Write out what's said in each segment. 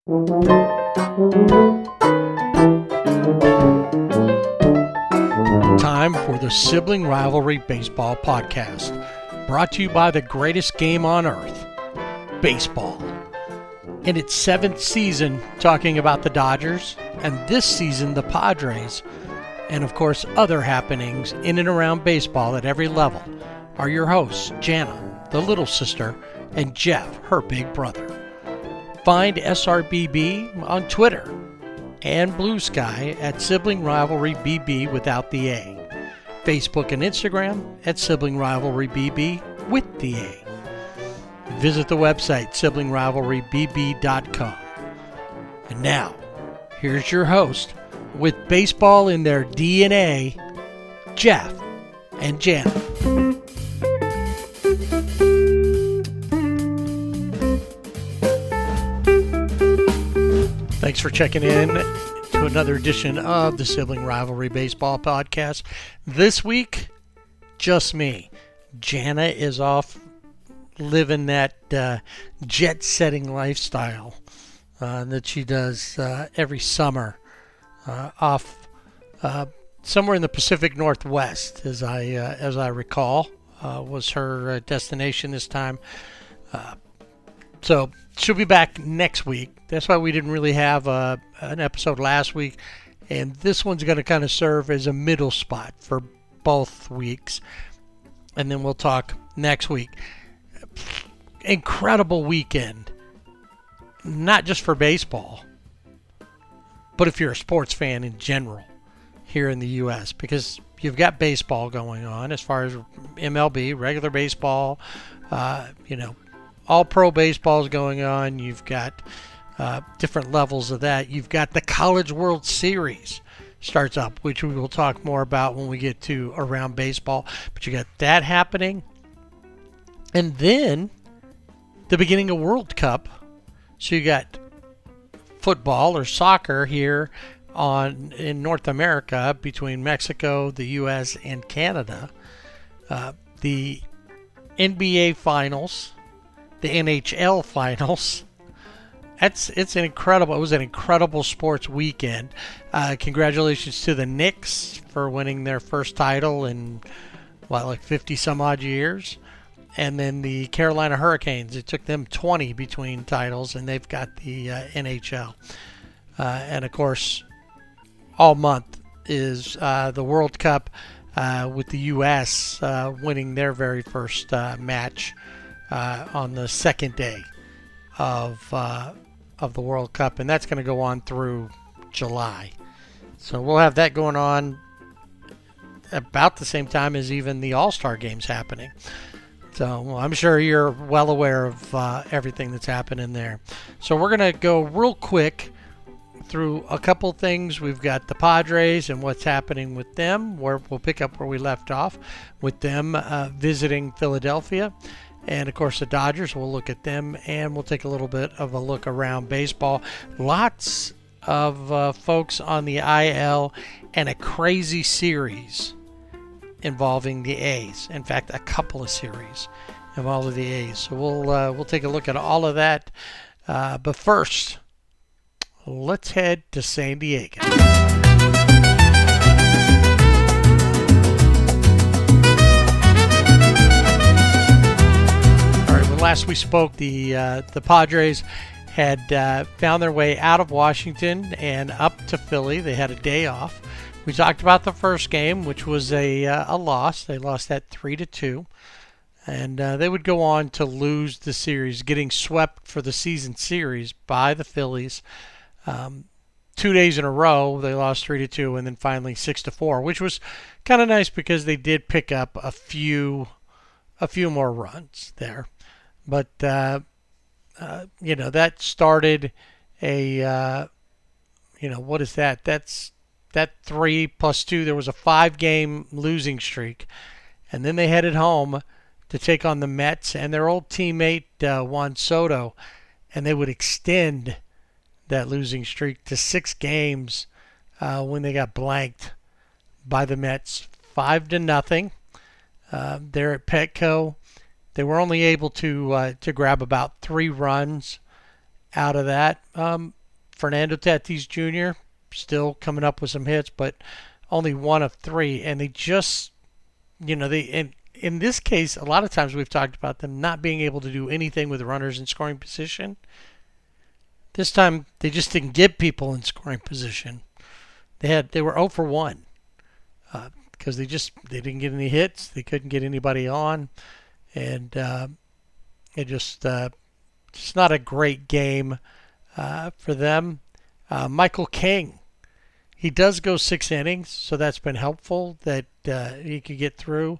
Time for the Sibling Rivalry Baseball Podcast, brought to you by the greatest game on earth, baseball. In its 7th season, talking about the Dodgers, and this season the Padres, and of course other happenings in and around baseball at every level, are your hosts, Jana, the little sister, and Jeff, her big brother. Find SRBB on Twitter and Blue Sky at Sibling Rivalry BB without the A. Facebook and Instagram at Sibling Rivalry BB with the A. Visit the website siblingrivalrybb.com. And now, here's your host, with baseball in their DNA, Jeff and Jana. Thanks for checking in to another edition of the Sibling Rivalry Baseball Podcast. This week, just me. Jana is off living that jet-setting lifestyle that she does every summer off somewhere in the Pacific Northwest, as I recall, was her destination this time. So she'll be back next week. That's why we didn't really have an episode last week. And this one's going to kind of serve as a middle spot for both weeks. And then we'll talk next week. Incredible weekend. Not just for baseball, but if you're a sports fan in general here in the U.S. Because you've got baseball going on as far as MLB, regular baseball, all pro baseball is going on. You've got different levels of that. You've got the College World Series starts up, which we will talk more about when we get to around baseball. But you got that happening. And then the beginning of World Cup. So you got football or soccer here in North America between Mexico, the U.S., and Canada. The NBA Finals. The NHL Finals. It was an incredible sports weekend. Congratulations to the Knicks for winning their first title in 50 some odd years. And then the Carolina Hurricanes. It took them 20 between titles, and they've got the NHL. And of course, all month is the World Cup with the U.S. Winning their very first match on the second day of the World Cup, and that's going to go on through July. So we'll have that going on about the same time as even the All-Star games happening. So I'm sure you're well aware of everything that's happening there. So we're going to go real quick through a couple things. We've got the Padres and what's happening with them. We'll pick up where we left off with them visiting Philadelphia. And, of course, the Dodgers, we'll look at them, and we'll take a little bit of a look around baseball. Lots of folks on the IL and a crazy series involving the A's. In fact, a couple of series involving the A's. So we'll take a look at all of that. But first, let's head to San Diego. Last we spoke, the Padres had found their way out of Washington and up to Philly. They had a day off. We talked about the first game, which was a loss. They lost that 3-2, and they would go on to lose the series, getting swept for the season series by the Phillies. 2 days in a row, they lost 3-2, and then finally 6-4, which was kind of nice because they did pick up a few more runs there. But, that started what is that? That's that 3 plus 2. There was a 5-game losing streak. And then they headed home to take on the Mets and their old teammate, Juan Soto. And they would extend that losing streak to 6 games when they got blanked by the Mets 5-0. There at Petco. They were only able to grab about 3 runs out of that. Fernando Tatis Jr. still coming up with some hits, but only 1 of 3, and they just, in this case, a lot of times we've talked about them not being able to do anything with runners in scoring position. This time they just didn't get people in scoring position. They were 0 for 1 because they didn't get any hits. They couldn't get anybody on, and it just not a great game for them. Michael King, he does go 6 innings, so that's been helpful that he could get through,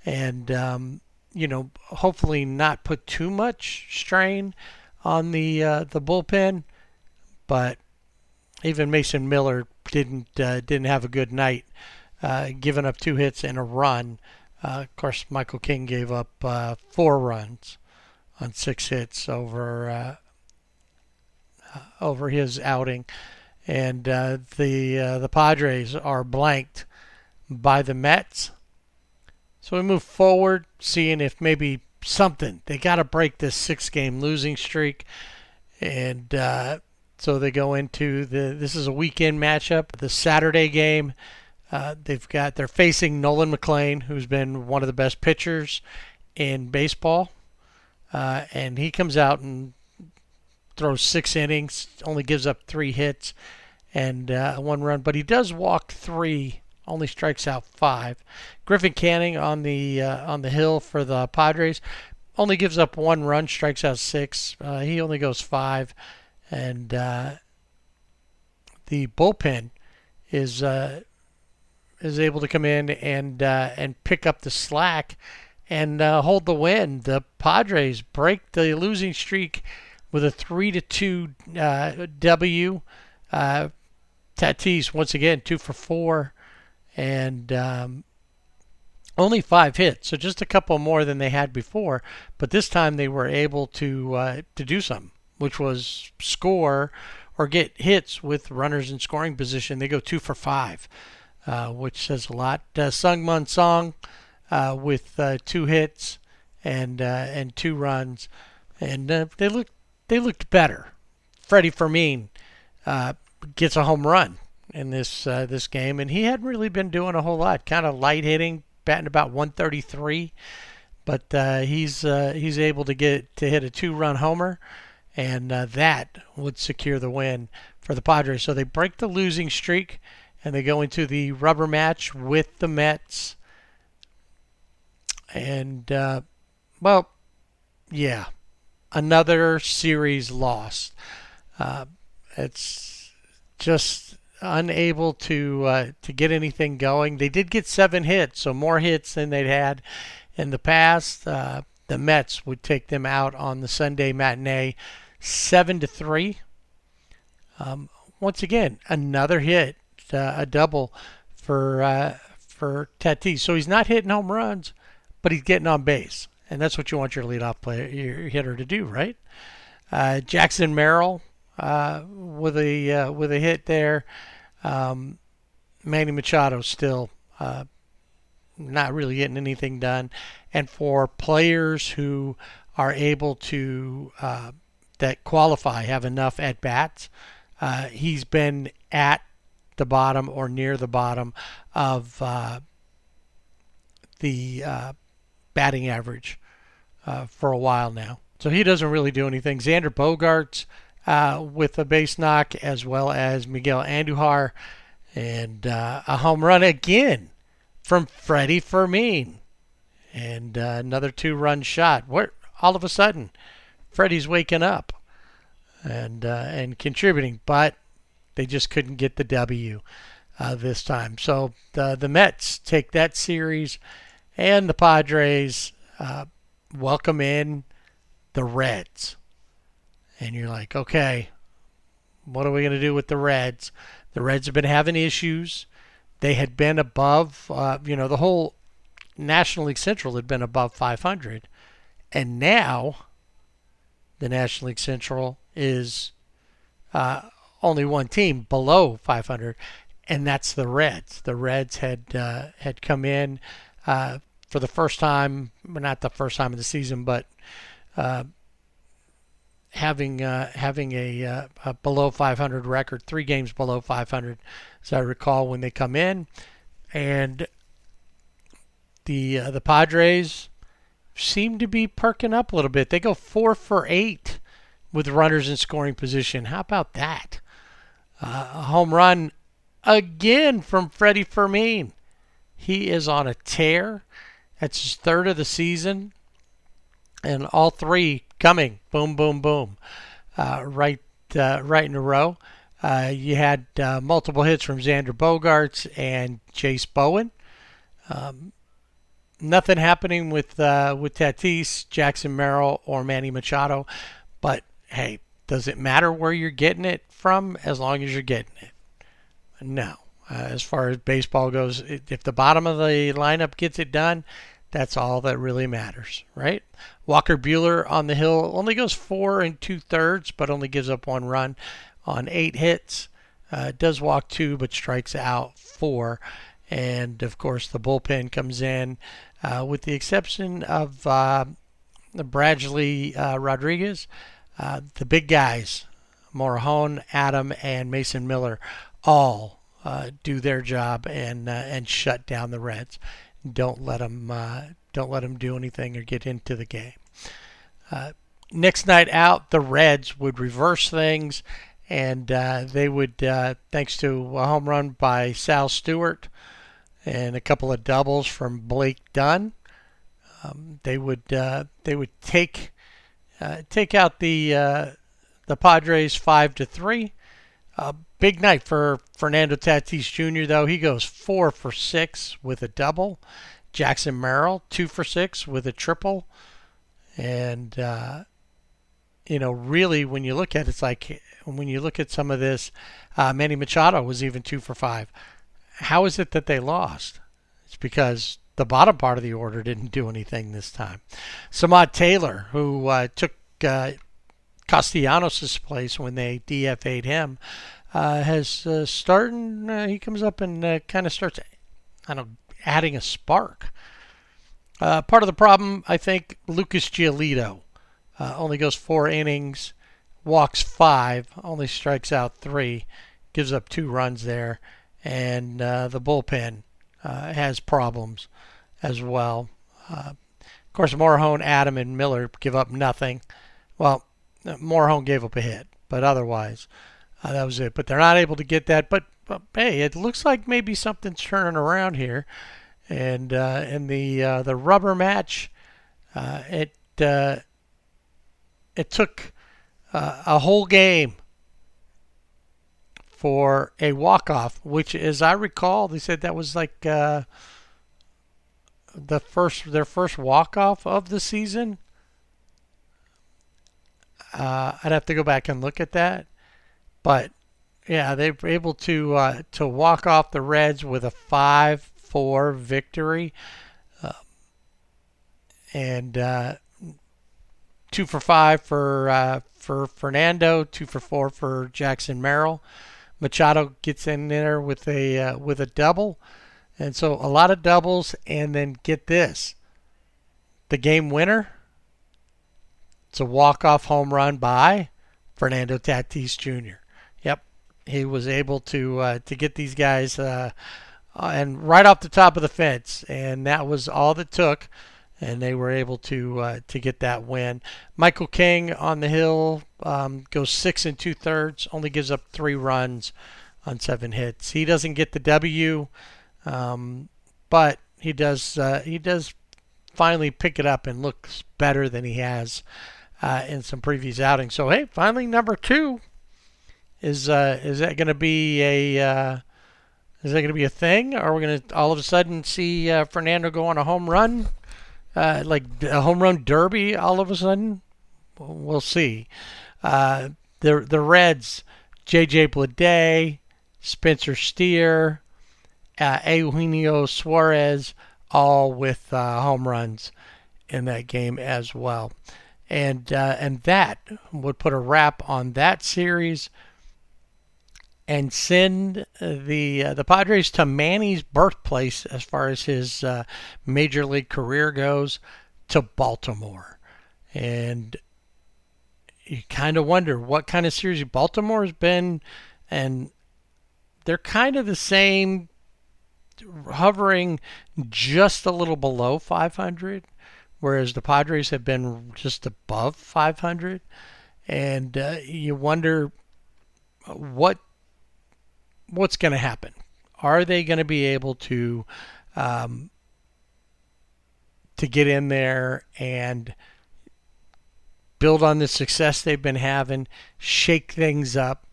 and hopefully not put too much strain on the bullpen. But even Mason Miller didn't have a good night, giving up 2 hits and a run. Of course, Michael King gave up 4 runs on 6 hits over his outing, and the Padres are blanked by the Mets. So we move forward, seeing if maybe something. They got to break this 6-game losing streak, and so they go into this is a weekend matchup, the Saturday game. They're facing Nolan McLean, who's been one of the best pitchers in baseball, and he comes out and throws 6 innings, only gives up 3 hits and 1 run, but he does walk 3, only strikes out 5. Griffin Canning on the hill for the Padres only gives up 1 run, strikes out 6. He only goes 5, and the bullpen is able to come in and pick up the slack and hold the win. The Padres break the losing streak with a 3-2 W. Tatis once again 2 for 4, and only 5 hits, so just a couple more than they had before. But this time they were able to do something, which was score or get hits with runners in scoring position. They go 2 for 5, which says a lot. Sungmun Song with 2 hits and 2 runs, and they looked better. Freddie Fermin gets a home run in this game, and he hadn't really been doing a whole lot. Kind of light hitting, batting about 133, but he's able to hit a 2-run homer, and that would secure the win for the Padres. So they break the losing streak, and they go into the rubber match with the Mets. And another series lost. It's just unable to get anything going. They did get 7 hits, so more hits than they'd had in the past. The Mets would take them out on the Sunday matinee, 7-3. Once again, another hit, a double for Tatis. So he's not hitting home runs, but he's getting on base, and that's what you want your leadoff player, your hitter, to do, right? Jackson Merrill with a hit there. Manny Machado still not really getting anything done. And for players who are able to that qualify, have enough at bats, he's been at the bottom or near the bottom of the batting average for a while now. So he doesn't really do anything. Xander Bogaerts with a base knock, as well as Miguel Andujar, and a home run again from Freddie Fermin, and another 2-run shot. Where all of a sudden Freddie's waking up and contributing, but they just couldn't get the W this time. So the Mets take that series, and the Padres welcome in the Reds. And you're like, okay, what are we going to do with the Reds? The Reds have been having issues. They had been above, the whole National League Central had been above 500. And now the National League Central is only one team below 500, and that's the Reds. The Reds had come in for the first time, not the first time of the season, but having a below 500 record, 3 games below 500, as I recall when they come in, and the Padres seem to be perking up a little bit. They go 4 for 8 with runners in scoring position. How about that? A home run again from Freddie Fermin. He is on a tear. That's his 3rd of the season, and all 3 coming boom, boom, boom, right in a row. You had multiple hits from Xander Bogaerts and Chase Bowen. Nothing happening with Tatis, Jackson Merrill, or Manny Machado, but hey, does it matter where you're getting it from as long as you're getting it? No. As far as baseball goes, if the bottom of the lineup gets it done, that's all that really matters, right? Walker Buehler on the hill only goes 4 2/3, but only gives up 1 run on 8 hits. Does walk 2, but strikes out 4. And of course, the bullpen comes in, with the exception of Bradley Rodriguez. The big guys, Morejon, Adam, and Mason Miller, all do their job and shut down the Reds. Don't let them do anything or get into the game. Next night out, the Reds would reverse things, and they would, thanks to a home run by Sal Stewart and a couple of doubles from Blake Dunn, they would take out the Padres 5-3. Big night for Fernando Tatis Jr., though. He goes 4 for 6 with a double. Jackson Merrill, 2 for 6 with a triple. And, really, when you look at it, it's like when you look at some of this, Manny Machado was even 2 for 5. How is it that they lost? It's because the bottom part of the order didn't do anything this time. Samad Taylor, who took Castellanos' place when they DFA'd him, has he comes up and kind of starts, adding a spark. Part of the problem, I think, Lucas Giolito only goes 4 innings, walks 5, only strikes out 3, gives up 2 runs there, and the bullpen has problems as well. Of course, Morejon, Adam, and Miller give up nothing. Well, Morejon gave up a hit, but otherwise, that was it. But they're not able to get that. But hey, it looks like maybe something's turning around here. And in the rubber match, it took a whole game for a walk-off, which, as I recall, they said that was like their first walk-off of the season. I'd have to go back and look at that, but yeah, they were able to walk off the Reds with a 5-4 victory, and 2 for 5 for Fernando, 2 for 4 for Jackson Merrill. Machado gets in there with a double, and so a lot of doubles, and then get this, the game winner. It's a walk-off home run by Fernando Tatis Jr. Yep, he was able to get these guys and right off the top of the fence, and that was all that took, and they were able to get that win. Michael King on the hill goes 6 2/3, only gives up 3 runs on 7 hits. He doesn't get the W, but he does finally pick it up and looks better than he has in some previous outings. So hey, finally number 2 is that going to be a thing? Or are we going to all of a sudden see Fernando go on a home run, like a home run derby all of a sudden? We'll see. The Reds, J.J. Bleday, Spencer Steer, Eugenio Suarez, all with home runs in that game as well. And that would put a wrap on that series and send the Padres to Manny's birthplace as far as his major league career goes, to Baltimore. And you kind of wonder what kind of series Baltimore's been, and they're kind of the same, hovering just a little below 500, whereas the Padres have been just above 500. And you wonder what what's going to happen. Are they going to be able um, to get in there and build on the success they've been having, shake things up,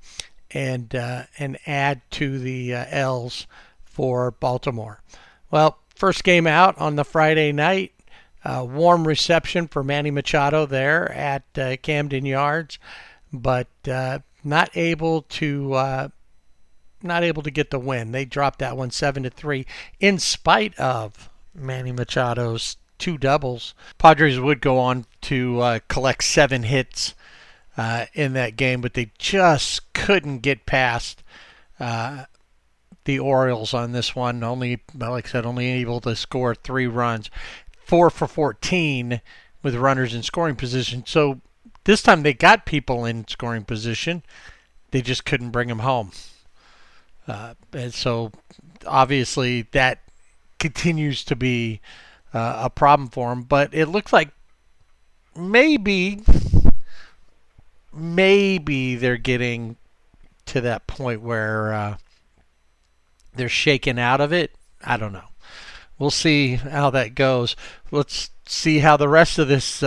and add to the L's for Baltimore? Well, first game out on the Friday night. Warm reception for Manny Machado there at Camden Yards, but not able to get the win. They dropped that one 7-3 in spite of Manny Machado's two doubles. Padres would go on to collect 7 hits in that game, but they just couldn't get past the Orioles on this one. Only, like I said, only able to score 3 runs, 4 for 14 with runners in scoring position. So this time they got people in scoring position. They just couldn't bring them home. And so obviously that continues to be a problem for them. But it looks like maybe they're getting to that point where they're shaken out of it. I don't know. We'll see how that goes. Let's see how the rest of this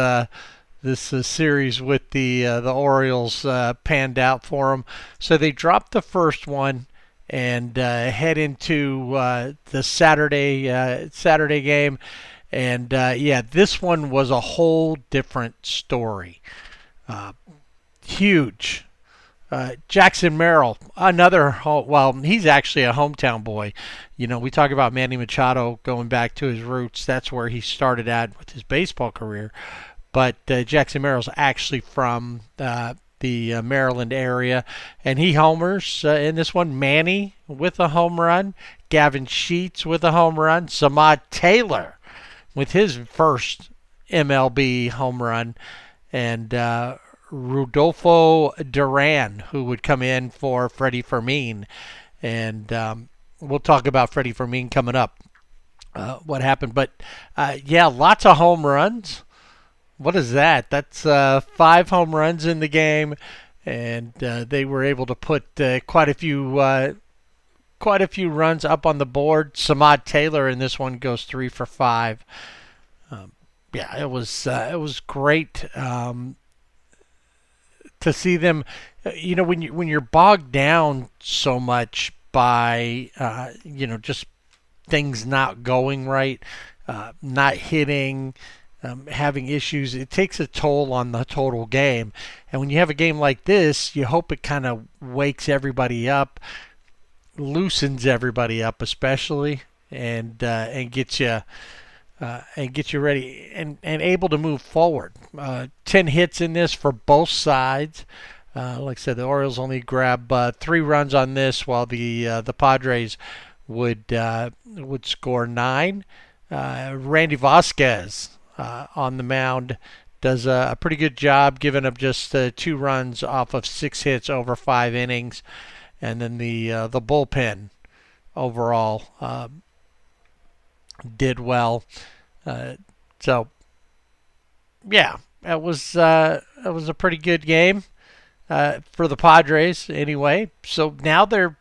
series with the Orioles panned out for them. So they dropped the first one and head into the Saturday game. And this one was a whole different story. Huge. Jackson Merrill, he's actually a hometown boy. You know, we talk about Manny Machado going back to his roots. That's where he started at with his baseball career. But Jackson Merrill's actually from the Maryland area, and he homers in this one. Manny with a home run, Gavin Sheets with a home run, Samad Taylor with his first MLB home run, and Rodolfo Duran, who would come in for Freddie Fermin. And we'll talk about Freddie Fermin coming up, what happened. But, lots of home runs. What is that? That's 5 home runs in the game, and they were able to put quite a few runs up on the board. Samad Taylor in this one goes 3 for 5. It was great to see them. When you're bogged down so much by just things not going right, not hitting. Having issues, it takes a toll on the total game. And when you have a game like this, you hope it kind of wakes everybody up, loosens everybody up, especially, and gets you ready and able to move forward. 10 hits in this for both sides. Like I said, the Orioles only grab 3 runs on this, while the Padres would score 9. Randy Vasquez on the mound does a pretty good job, giving up just 2 runs off of 6 hits over 5 innings, and then the bullpen overall did well. It was a pretty good game for the Padres anyway. So now they're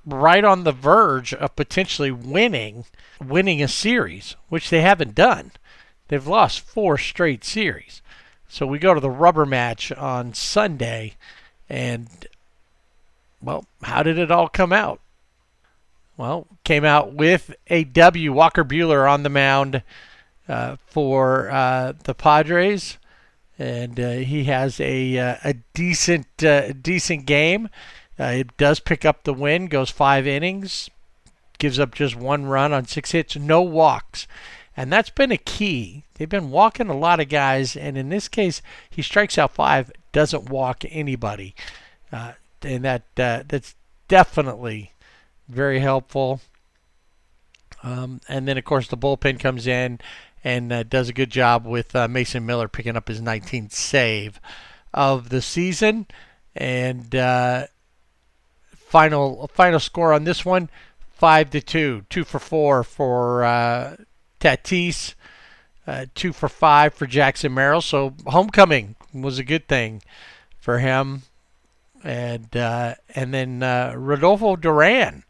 right on the verge of potentially winning a series, which they haven't done. They've lost 4 straight series. So we go to the rubber match on Sunday, and, well, how did it all come out? Well, came out with a W. Walker Buehler on the mound for the Padres, and he has a decent game. It does pick up the win, goes 5 innings, gives up just 1 run on 6 hits, no walks. And that's been a key. They've been walking a lot of guys, and in this case, he strikes out 5, doesn't walk anybody. And that's definitely very helpful. And then, of course, the bullpen comes in and does a good job with Mason Miller picking up his 19th save of the season. And final score on this one, 5-2, 2 for 4 for Tatis, 2 for 5 for Jackson Merrill. So homecoming was a good thing for him. And then Rodolfo Duran,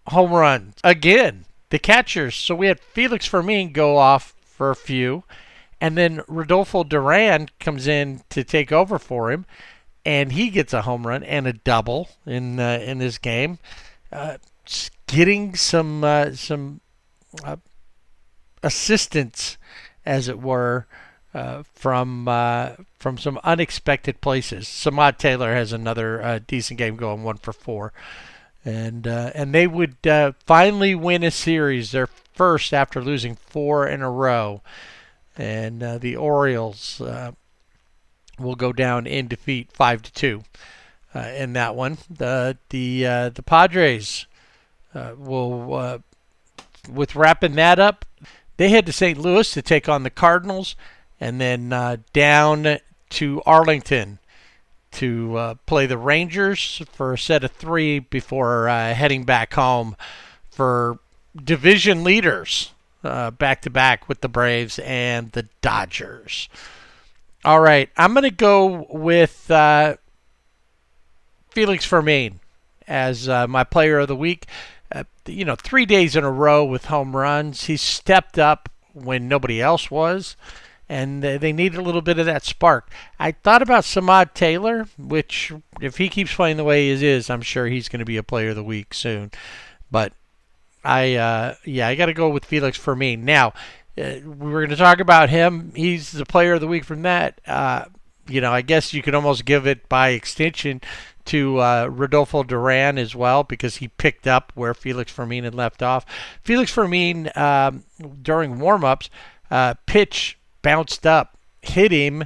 home run again. The catchers. So we had Felix Fermin go off for a few, and then Rodolfo Duran comes in to take over for him, and he gets a home run and a double in this game, getting some assistance, as it were, from some unexpected places. Samad Taylor has another decent game, going 1 for 4, and they would finally win a series, their first after losing 4 in a row, and the Orioles will go down in defeat 5-2 in that one. The Padres will, with wrapping that up, they head to St. Louis to take on the Cardinals, and then down to Arlington to play the Rangers for a set of 3 before heading back home for division leaders back-to-back with the Braves and the Dodgers. All right, I'm going to go with Felix Fermin as my player of the week. 3 days in a row with home runs. He stepped up when nobody else was, and they needed a little bit of that spark. I thought about Samad Taylor, which if he keeps playing the way he is, I'm sure he's going to be a player of the week soon. But I got to go with Felix Fermin. Now, we're going to talk about him. He's the player of the week from that. I guess you could almost give it by extension to Rodolfo Duran as well, because he picked up where Felix Fermin had left off. Felix Fermin, during warm-ups, pitch bounced up, hit him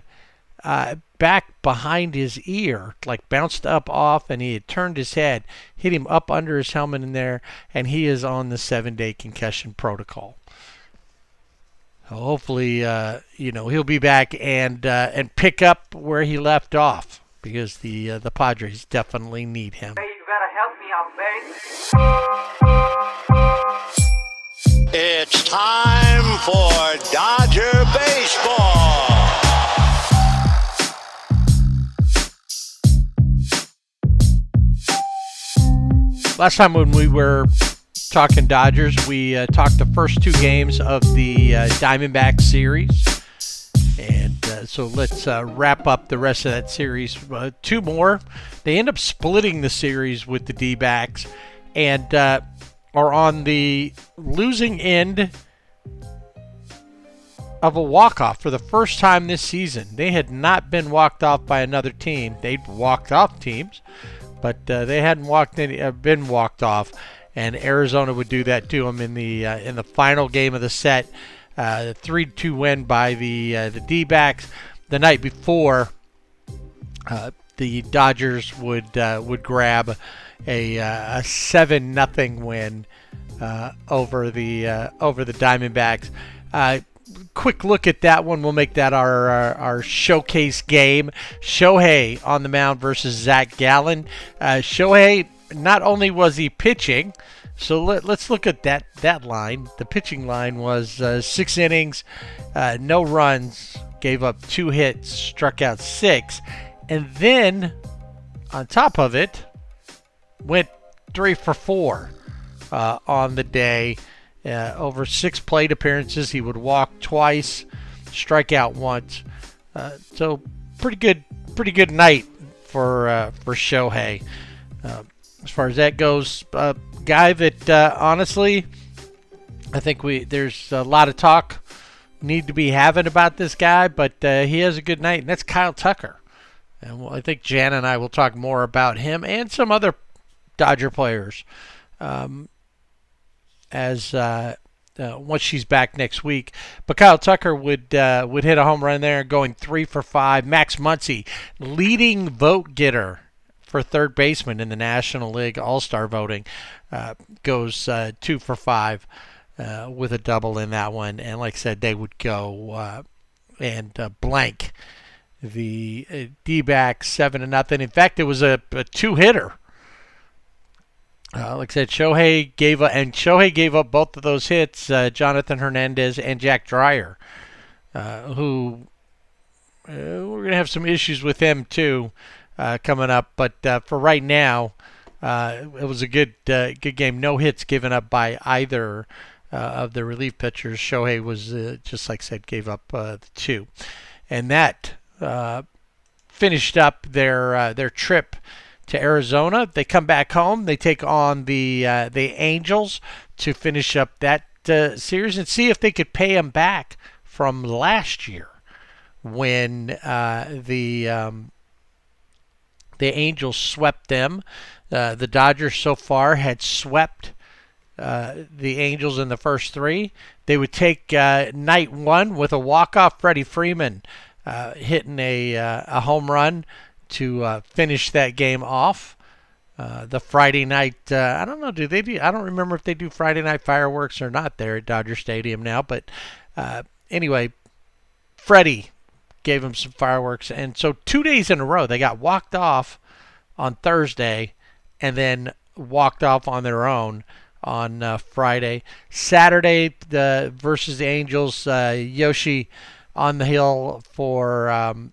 back behind his ear, like bounced up off, and he had turned his head, hit him up under his helmet in there, and he is on the 7-day concussion protocol. Hopefully, he'll be back and pick up where he left off, because the Padres definitely need him. Hey, you gotta help me out, baby. It's time for Dodger baseball. Last time when we were talking Dodgers, we talked the first 2 games of the Diamondback series. And so let's wrap up the rest of that series. 2 more. They end up splitting the series with the D-backs and are on the losing end of a walk-off for the first time this season. They had not been walked off by another team. They'd walked off teams, but they hadn't been walked off. And Arizona would do that to them in the final game of the set. 3-2 win by the D-backs. The night before, the Dodgers would grab a 7-0 win over the Diamondbacks. Quick look at that one. We'll make that our showcase game. Shohei on the mound versus Zach Gallen. Shohei, not only was he pitching, so let's look at that line. The pitching line was 6 innings, no runs, gave up 2 hits, struck out 6, and then on top of it, went 3 for 4 on the day. Over 6 plate appearances, he would walk twice, strike out once. So pretty good night for Shohei. As far as that goes, guy that honestly, I think there's a lot of talk need to be having about this guy, but he has a good night, and that's Kyle Tucker. And I think Jana and I will talk more about him and some other Dodger players as once she's back next week. But Kyle Tucker would hit a home run there, going 3 for 5. Max Muncy, leading vote getter for third baseman in the National League All-Star voting, goes 2 for 5. with a double in that one. And like I said, they would go and blank the D-backs 7-0. In fact, it was a two-hitter. Like I said, Shohei gave up both of those hits, Jonathan Hernandez and Jack Dreyer, who we're going to have some issues with them too coming up. But for right now, it was a good game. No hits given up by either of the relief pitchers. Shohei was, just like I said, gave up the two. And that finished up their trip to Arizona. They come back home. They take on the Angels to finish up that series and see if they could pay them back from last year when the Angels swept them. The Dodgers so far had swept the Angels in the first three. They would take night one with a walk-off. Freddie Freeman hitting a home run to finish that game off. The Friday night, I don't know, I don't remember if they do Friday night fireworks or not there at Dodger Stadium now, but anyway, Freddie gave them some fireworks, and so 2 days in a row they got walked off on Thursday and then walked off on their own on Friday. Saturday, versus the Angels, Yoshi on the hill for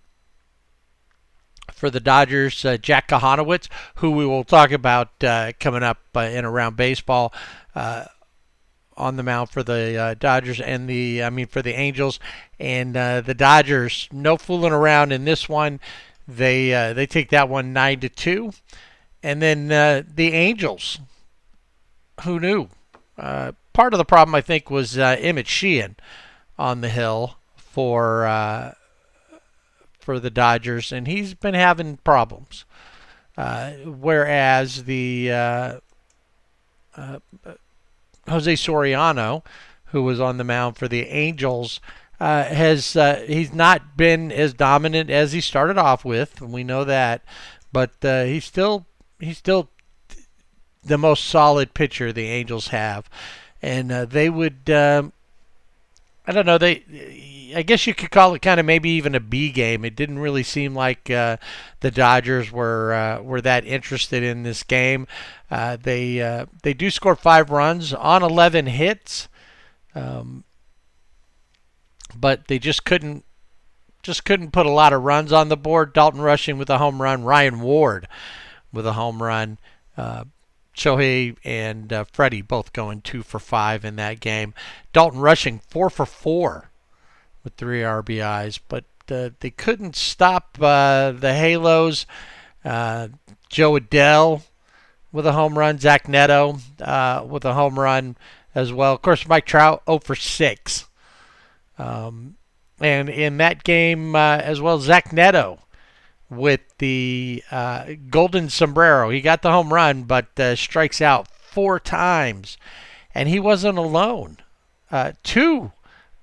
the Dodgers, Jack Kahanowitz, who we will talk about coming up in Around Baseball, on the mound for the Dodgers and for the Angels. And the Dodgers, no fooling around in this one. They take that one 9-2. And then the Angels, who knew? Part of the problem, I think, was Emmett Sheehan on the hill for the Dodgers, and he's been having problems. Whereas the Jose Soriano, who was on the mound for the Angels, he's not been as dominant as he started off with, and we know that. But he's still the most solid pitcher the Angels have, and they would. I don't know. I guess you could call it kind of maybe even a B game. It didn't really seem like the Dodgers were that interested in this game. They do score 5 runs on 11 hits, but they just couldn't put a lot of runs on the board. Dalton Rushing with a home run, Ryan Ward with a home run. Shohei and Freddie both going 2 for 5 in that game. Dalton Rushing 4 for 4 with 3 RBIs, but they couldn't stop the Halos. Joe Adell with a home run. Zach Neto with a home run as well. Of course, Mike Trout 0 for 6. And in that game as well, Zach Neto with the golden sombrero. He got the home run, but strikes out 4 times. And he wasn't alone. 2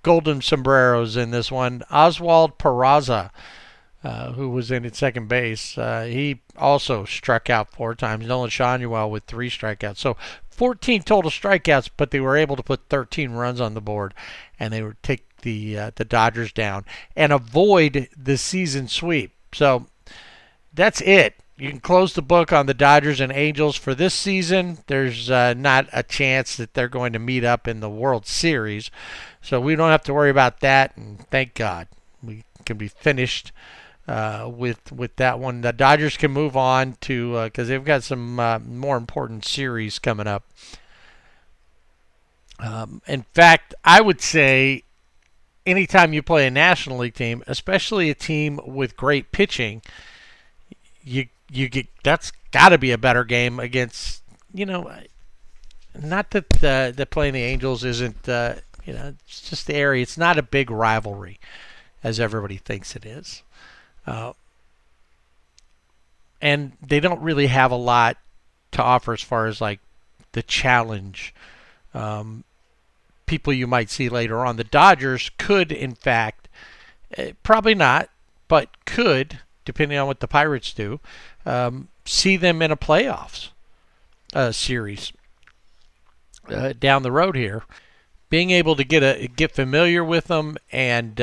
golden sombreros in this one. Oswald Peraza, who was in at second base, he also struck out 4 times. Nolan Shanuel with 3 strikeouts. So 14 total strikeouts, but they were able to put 13 runs on the board, and they would take the Dodgers down and avoid the season sweep. So that's it. You can close the book on the Dodgers and Angels for this season. There's not a chance that they're going to meet up in the World Series. So we don't have to worry about that, and thank God. We can be finished with that one. The Dodgers can move on to, because they've got some more important series coming up. In fact, I would say anytime you play a National League team, especially a team with great pitching, you get, that's got to be a better game against, not that that playing the Angels isn't, it's just the area. It's not a big rivalry as everybody thinks it is. And they don't really have a lot to offer as far as like the challenge people you might see later on. The Dodgers could, in fact, probably not, but could, depending on what the Pirates do, see them in a playoffs series down the road here. being able to get familiar with them and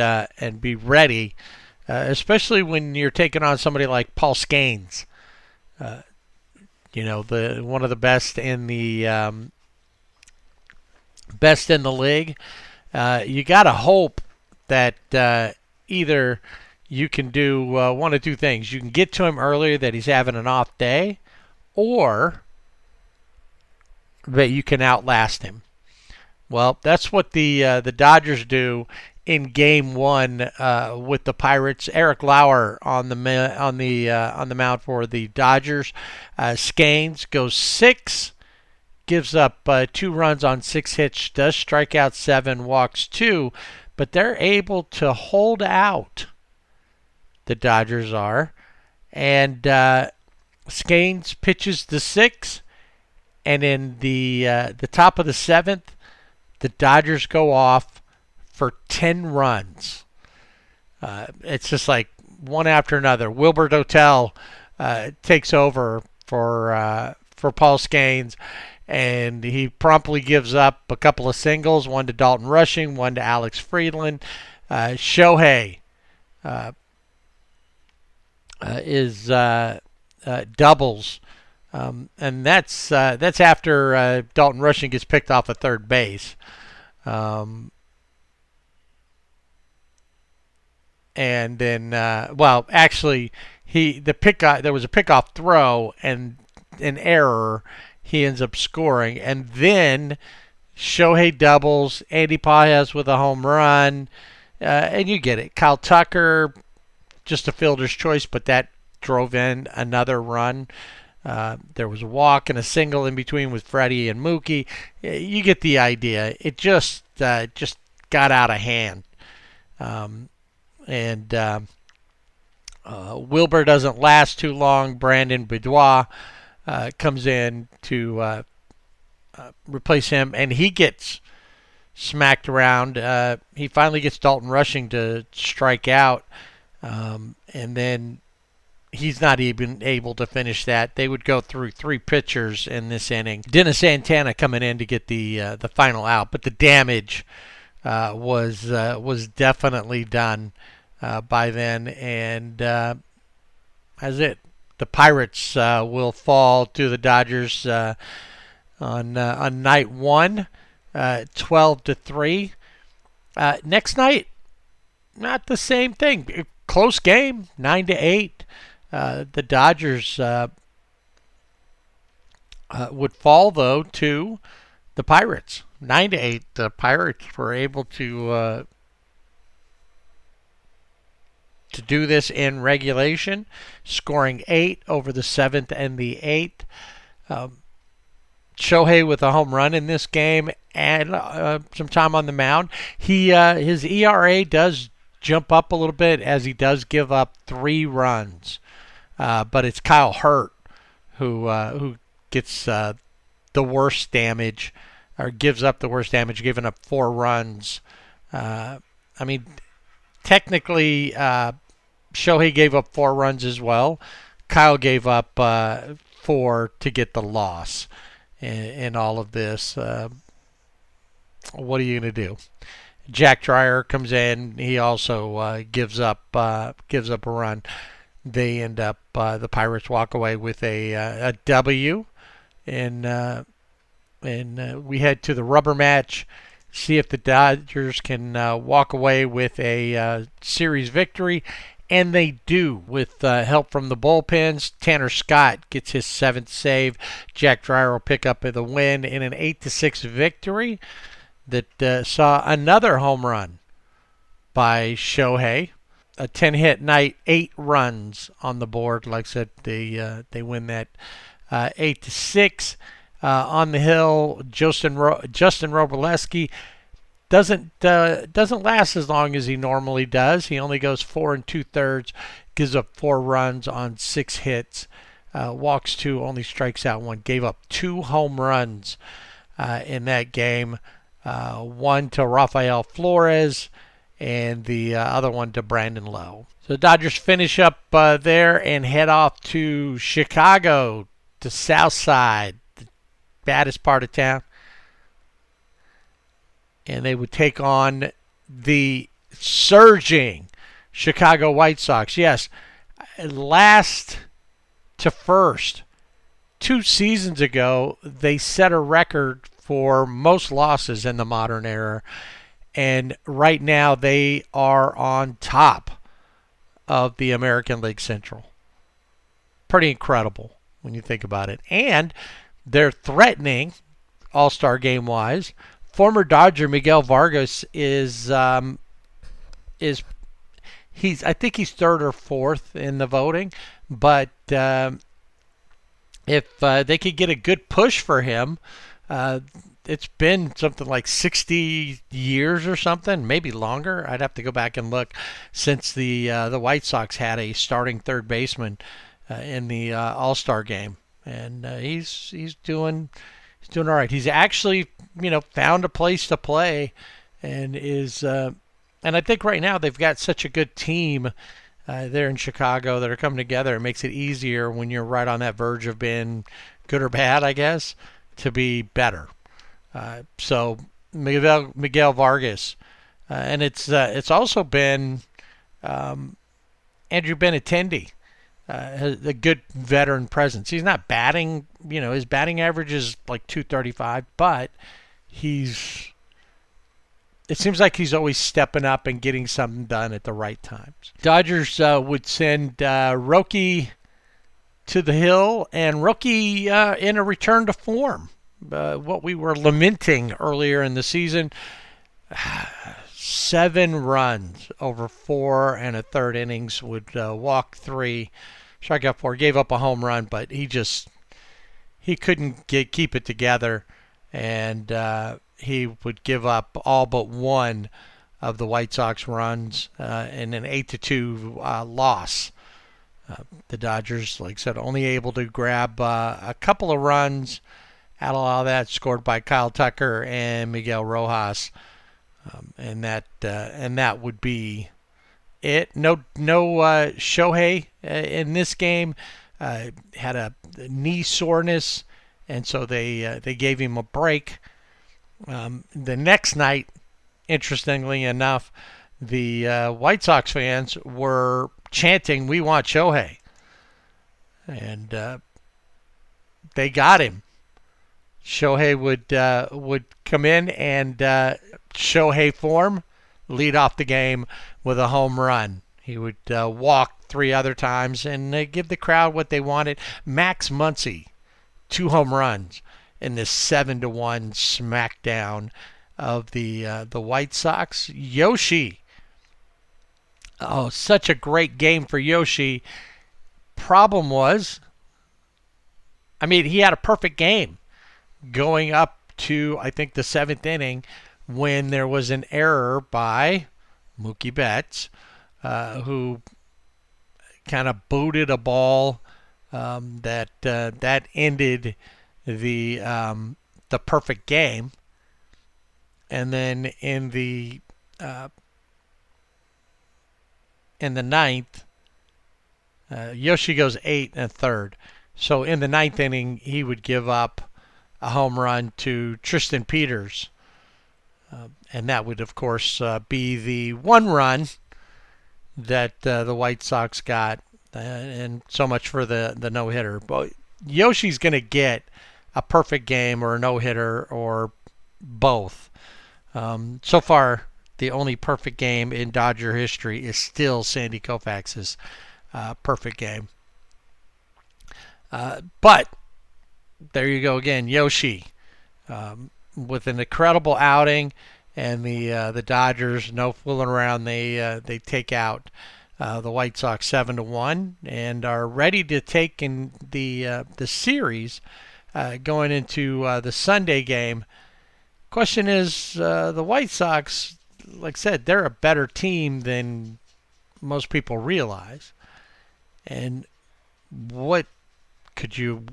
be ready, especially when you're taking on somebody like Paul Skeens, the one of the best in the league. You got to hope that either you can do one of two things. You can get to him earlier that he's having an off day, or that you can outlast him. Well, that's what the Dodgers do in Game 1 with the Pirates. Eric Lauer on the mound for the Dodgers. Skeens goes 6, gives up 2 runs on 6 hits, does strike out 7, walks 2, but they're able to hold out. The Dodgers are, and Skeens pitches the 6, and in the top of the 7th, the Dodgers go off for 10 runs. It's just like one after another. Wilbert Otell takes over for Paul Skeens, and he promptly gives up a couple of singles, one to Dalton Rushing, one to Alex Friedland. Shohei is doubles, and that's after Dalton Rushing gets picked off at third base. And then, actually, there was a pickoff throw and an error. He ends up scoring, and then Shohei doubles, Andy Pages with a home run, and you get it. Kyle Tucker, just a fielder's choice, but that drove in another run. There was a walk and a single in between with Freddie and Mookie. You get the idea. It just got out of hand. Wilbur doesn't last too long. Brandon Boudoir comes in to replace him, and he gets smacked around. He finally gets Dalton Rushing to strike out, and then he's not even able to finish that. They would go through 3 pitchers in this inning. Dennis Santana coming in to get the final out, but the damage was definitely done by then, and that's it. The Pirates will fall to the Dodgers on night 1, 12-3. Next night, not the same thing. Close game, 9-8. The Dodgers would fall, though, to the Pirates. 9-8. The Pirates were able to do this in regulation, scoring 8 over the 7th and the 8th. Shohei with a home run in this game and some time on the mound. His ERA does jump up a little bit as he does give up 3 runs. But it's Kyle Hurt who gets the worst damage, or gives up the worst damage, giving up 4 runs. Technically, Shohei gave up 4 runs as well. Kyle gave up 4 to get the loss in all of this. What are you going to do? Jack Dreyer comes in. He also gives up a run. They end up, the Pirates walk away with a W, and we head to the rubber match, see if the Dodgers can walk away with a series victory, and they do with help from the bullpens. Tanner Scott gets his 7th save. Jack Dreyer will pick up the win in an 8-6 victory that saw another home run by Shohei. A 10-hit night, 8 runs on the board. Like I said, they win that 8-6. On the hill, Justin Robleski doesn't last as long as he normally does. He only goes 4 2/3, gives up 4 runs on 6 hits, walks 2, only strikes out 1. Gave up 2 home runs in that game. One to Rafael Flores, and the other one to Brandon Lowe. So the Dodgers finish up there and head off to Chicago, to South Side, the baddest part of town. and they would take on the surging Chicago White Sox. Yes, last to first. 2 seasons ago, they set a record for most losses in the modern era, and right now they are on top of the American League Central. Pretty incredible when you think about it. And they're threatening, All-Star game-wise. Former Dodger Miguel Vargas is I think he's third or fourth in the voting, but if they could get a good push for him, it's been something like 60 years or something, maybe longer. I'd have to go back and look, since the White Sox had a starting third baseman in the All-Star game, and he's doing all right. He's actually found a place to play, and and I think right now they've got such a good team there in Chicago that are coming together. It makes it easier when you're right on that verge of being good or bad, I guess, to be better. So Miguel Vargas, and it's also been Andrew Benintendi, has a good veteran presence. He's not batting, his batting average is like 235, but it seems like he's always stepping up and getting something done at the right times. Dodgers would send Roki to the hill, and Roki in a return to form. What we were lamenting earlier in the season, 7 runs over 4 1/3 innings, would walk 3, strike out 4, gave up a home run, but he couldn't keep it together, and he would give up all but one of the White Sox runs in an 8-2 loss. The Dodgers, like I said, only able to grab a couple of runs out of all that, scored by Kyle Tucker and Miguel Rojas, and that would be it. No Shohei in this game. Had a knee soreness, and so they gave him a break. The next night, interestingly enough, the White Sox fans were chanting, "We want Shohei," and they got him. Shohei would come in and Shohei form, lead off the game with a home run. He would walk 3 other times and give the crowd what they wanted. Max Muncy, 2 home runs in this 7-1 smackdown of the White Sox. Yoshi, such a great game for Yoshi. Problem was, he had a perfect game going up to, I think, the 7th inning, when there was an error by Mookie Betts, who kind of booted a ball that ended the perfect game. And then in the 9th, Yoshi goes 8 1/3. So in the 9th inning, he would give up a home run to Tristan Peters, and that would, of course, be the 1 run that the White Sox got, and so much for the no-hitter. But Yoshi's going to get a perfect game or a no-hitter or both. So far, the only perfect game in Dodger history is still Sandy Koufax's perfect game. But there you go again, Yoshi, with an incredible outing, and the Dodgers, no fooling around, they take out the White Sox 7-1 and are ready to take in the series going into the Sunday game. Question is, the White Sox, like I said, they're a better team than most people realize. And what can you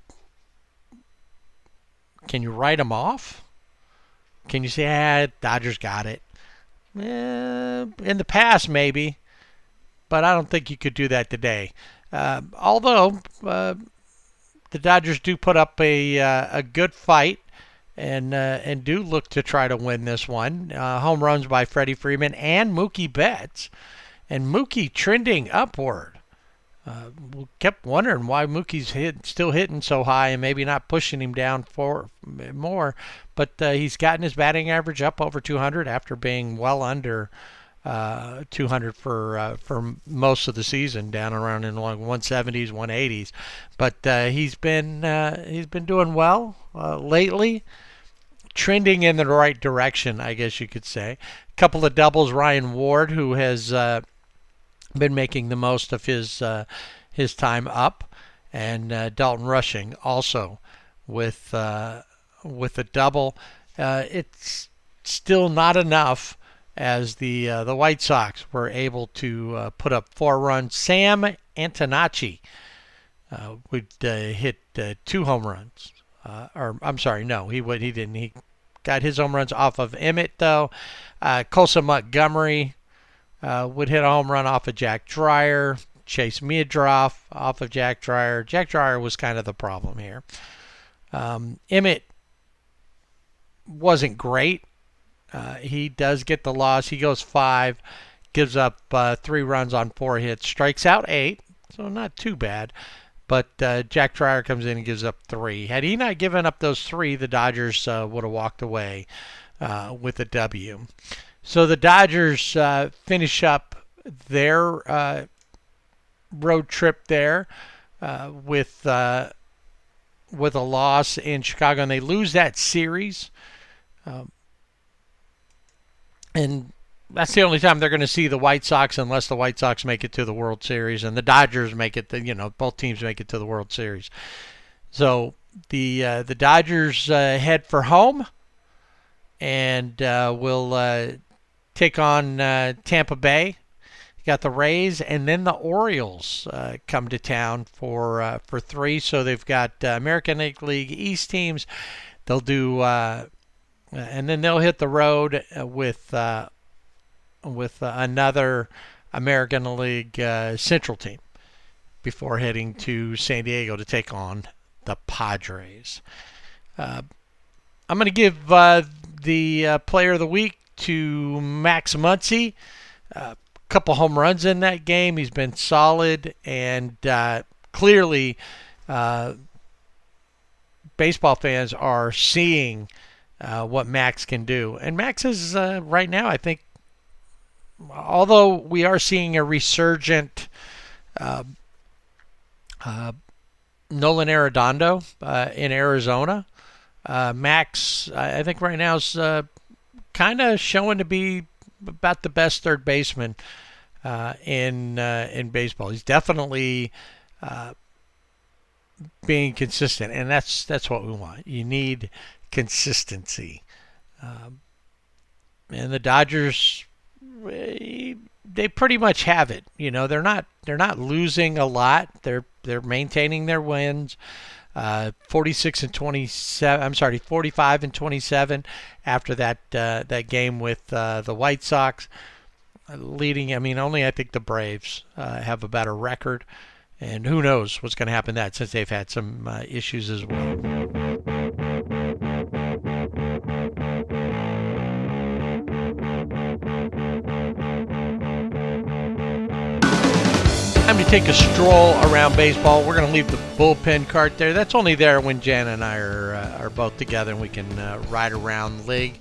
write them off? Can you say, Dodgers got it? In the past, maybe, but I don't think you could do that today. Although the Dodgers do put up a good fight and do look to try to win this one. Home runs by Freddie Freeman and Mookie Betts, and Mookie trending upward. We kept wondering why Mookie's still hitting so high and maybe not pushing him down for more, but he's gotten his batting average up over 200 after being well under 200 for most of the season, down around in like 170s, 180s. But he's been doing well lately, trending in the right direction, I guess you could say. A couple of doubles, Ryan Ward, who has been making the most of his time up, and Dalton Rushing also with a double. It's still not enough, as the White Sox were able to put up 4 runs. Sam Antonacci would hit 2 home runs. Or I'm sorry, no, he didn't. He got his home runs off of Emmett, though. Colson Montgomery would hit a home run off of Jack Dreyer. Chase Meadroff off of Jack Dreyer. Jack Dreyer was kind of the problem here. Emmett wasn't great. He does get the loss. He goes 5, gives up 3 runs on 4 hits, strikes out 8, so not too bad. But Jack Dreyer comes in and gives up 3. Had he not given up those 3, the Dodgers would have walked away with a W. So the Dodgers finish up their road trip there with a loss in Chicago, and they lose that series. And that's the only time they're going to see the White Sox, unless the White Sox make it to the World Series and the Dodgers make it. Both teams make it to the World Series. So the Dodgers head for home, and will take on Tampa Bay. You got the Rays, and then the Orioles come to town for 3. So they've got American League East teams. They'll do. And then they'll hit the road with another American League Central team before heading to San Diego to take on the Padres. I'm going to give the Player of the Week to Max Muncy. A couple home runs in that game. He's been solid, and clearly baseball fans are seeing what Max can do. And Max is, right now, I think, although we are seeing a resurgent Nolan Arredondo in Arizona, Max, I think right now is kind of showing to be about the best third baseman in baseball. He's definitely being consistent, and that's what we want. You need consistency, and the Dodgers, they pretty much have it. They're not losing a lot. They're maintaining their wins. 46 and 27. I'm sorry, 45 and 27 after that game with the White Sox. Leading, only I think the Braves have a better record, and who knows what's going to happen since they've had some issues as well. Time to take a stroll around baseball. We're going to leave the bullpen cart there. That's only there when Jana and I are both together, and we can ride around the league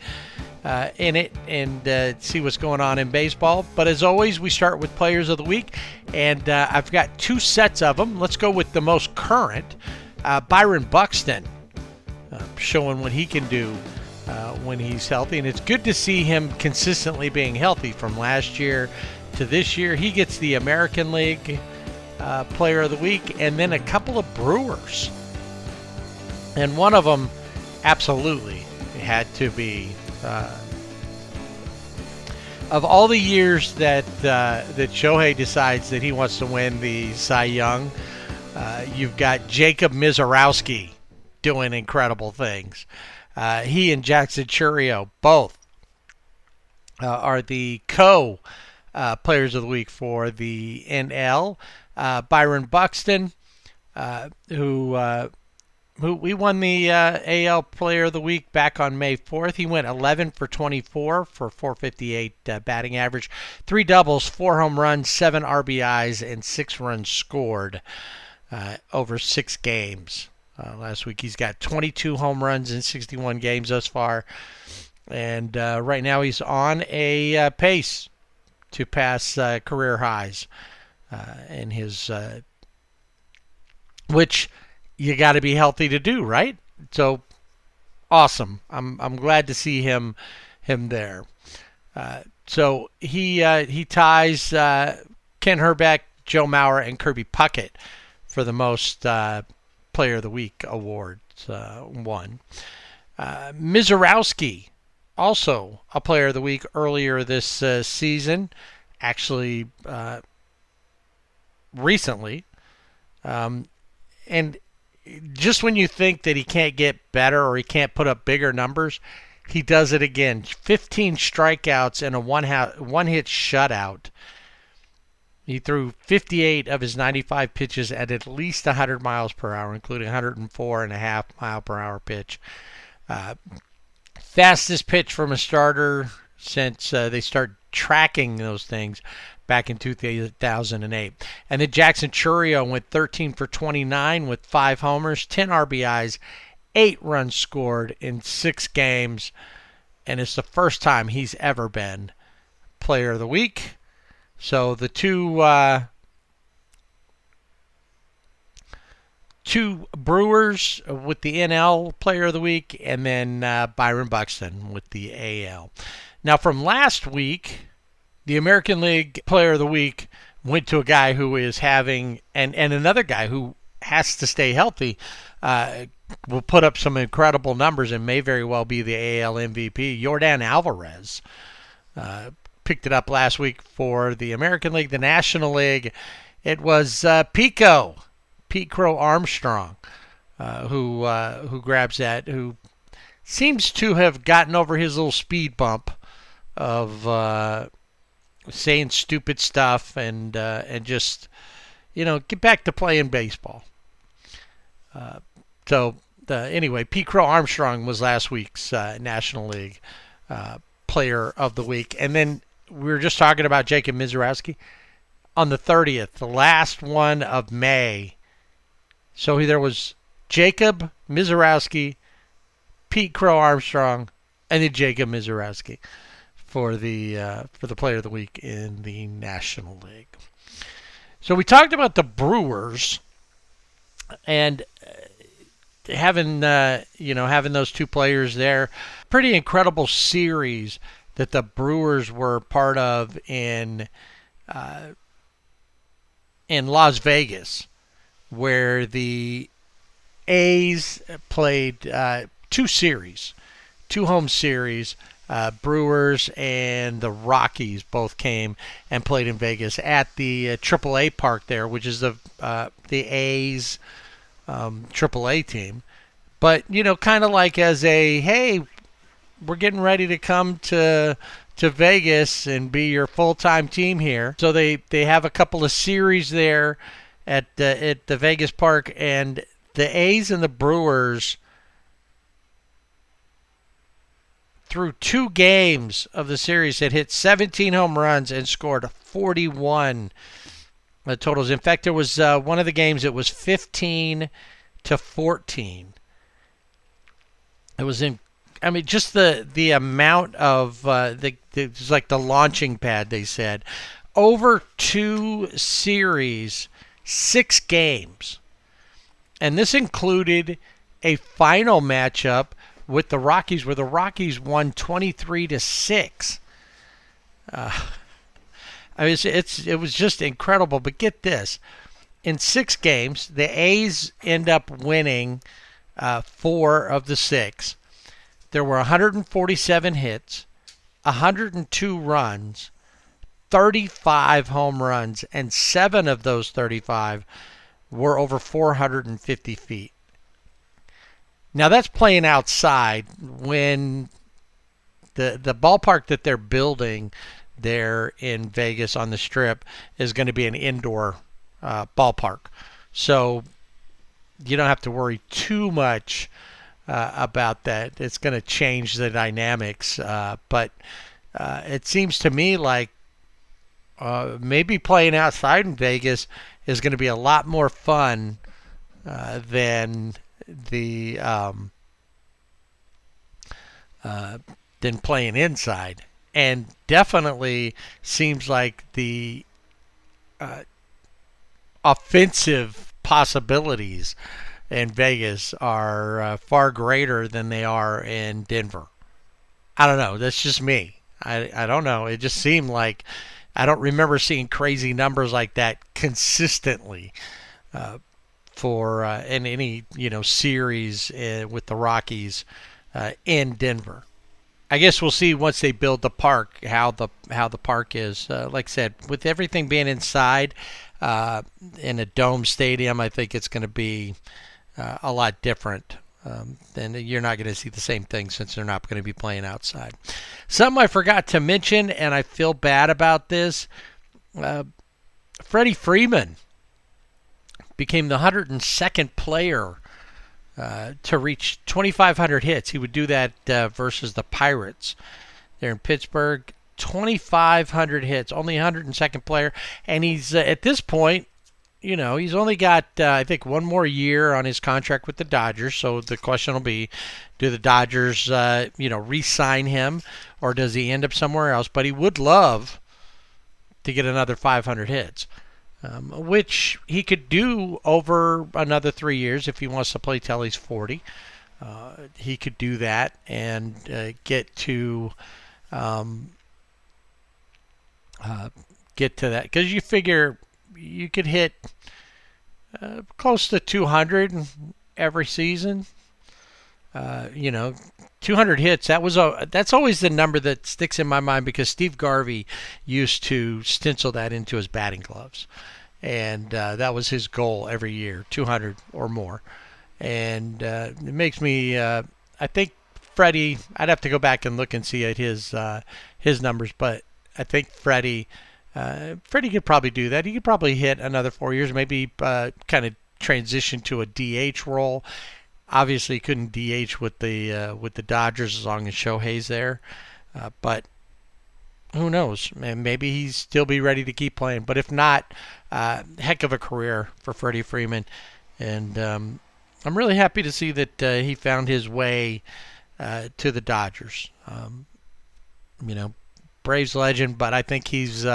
in it and see what's going on in baseball. But as always, we start with Players of the Week, and I've got 2 sets of them. Let's go with the most current, Byron Buxton, showing what he can do when he's healthy. And it's good to see him consistently being healthy from last year to this year. He gets the American League Player of the Week, and then a couple of Brewers. And one of them absolutely had to be, of all the years that Shohei decides that he wants to win the Cy Young, you've got Jacob Mizorowski doing incredible things. He and Jackson Churio both are the Players of the Week for the NL. Byron Buxton, who We won the AL Player of the Week back on May 4th. He went 11 for 24 for 458 batting average, 3 doubles, 4 home runs, 7 RBIs, and 6 runs scored over 6 games. Last week he's got 22 home runs in 61 games thus far, and right now he's on a pace to pass career highs in his, which you got to be healthy to do, right? So awesome. I'm glad to see him there. So he ties Ken Herbeck, Joe Mauer, and Kirby Puckett for the most Player of the Week awards won. Mizorowski, also a Player of the Week earlier this season, actually recently, and just when you think that he can't get better or he can't put up bigger numbers, he does it again. 15 strikeouts and a one-hit shutout. He threw 58 of his 95 pitches at least 100 miles per hour, including 104.5 mile per hour pitch. Fastest pitch from a starter since they started tracking those things back in 2008. And then Jackson Chourio went 13 for 29 with 5 homers, 10 RBIs, 8 runs scored in 6 games. And it's the first time he's ever been Player of the Week. So the two Brewers with the NL Player of the Week, and then Byron Buxton with the AL. Now from last week, the American League Player of the Week went to a guy who is having, and another guy who has to stay healthy, will put up some incredible numbers and may very well be the AL MVP. Yordan Alvarez picked it up last week for the American League. The National League, it was Pete Crow Armstrong, who grabs that, who seems to have gotten over his little speed bump of saying stupid stuff and just, get back to playing baseball. Anyway, Pete Crow Armstrong was last week's National League Player of the Week. And then we were just talking about Jacob Mizorowski. On the 30th, the last one of May. So there was Jacob Mizorowski, Pete Crow Armstrong, and then Jacob Mizorowski for the Player of the Week in the National League. So we talked about the Brewers and having those two players there. Pretty incredible series that the Brewers were part of in Las Vegas, where the A's played two home series. Brewers and the Rockies both came and played in Vegas at the AAA park there, which is the A's AAA team. But, kind of like as a, hey, we're getting ready to come to Vegas and be your full-time team here. So they have a couple of series there at the Vegas park, and the A's and the Brewers, through 2 games of the series, had hit 17 home runs and scored 41 totals. In fact, there was one of the games, it was 15-14. It was just the amount of it's like the launching pad, they said. Over 2 series, 6 games. And this included a final matchup with the Rockies, where the Rockies won 23-6. It was just incredible. But get this: in 6 games, the A's end up winning 4 of the 6. There were 147 hits, 102 runs, 35 home runs, and 7 of those 35 were over 450 feet. Now that's playing outside, when the ballpark that they're building there in Vegas on the Strip is going to be an indoor ballpark. So you don't have to worry too much about that. It's going to change the dynamics, but it seems to me like maybe playing outside in Vegas is going to be a lot more fun than the than playing inside, and definitely seems like the offensive possibilities in Vegas are far greater than they are in Denver. I don't know. That's just me. I don't know. It just seemed like I don't remember seeing crazy numbers like that consistently for in any series with the Rockies in Denver. I guess we'll see once they build the park how the park is. Like I said, with everything being inside in a dome stadium, I think it's going to be a lot different. Then you're not going to see the same thing since they're not going to be playing outside. Something I forgot to mention, and I feel bad about this, Freddie Freeman became the 102nd player to reach 2,500 hits. He would do that versus the Pirates there in Pittsburgh. 2,500 hits, only 102nd player. And he's, at this point, he's only got, I think, one more year on his contract with the Dodgers. So the question will be, do the Dodgers, re-sign him, or does he end up somewhere else? But he would love to get another 500 hits, which he could do over another 3 years if he wants to play till he's 40. He could do that and get to that, because you figure you could hit close to 200 every season. 200 hits. That's always the number that sticks in my mind, because Steve Garvey used to stencil that into his batting gloves, and that was his goal every year, 200 or more. And it makes me. I think Freddie. I'd have to go back and look and see at his numbers, but I think Freddie could probably do that. He could probably hit another 4 years, maybe kind of transition to a DH role. Obviously, he couldn't DH with the Dodgers as long as Shohei's there, but who knows? Maybe he'd still be ready to keep playing. But if not, heck of a career for Freddie Freeman, and I'm really happy to see that he found his way to the Dodgers. Braves legend, but I think he's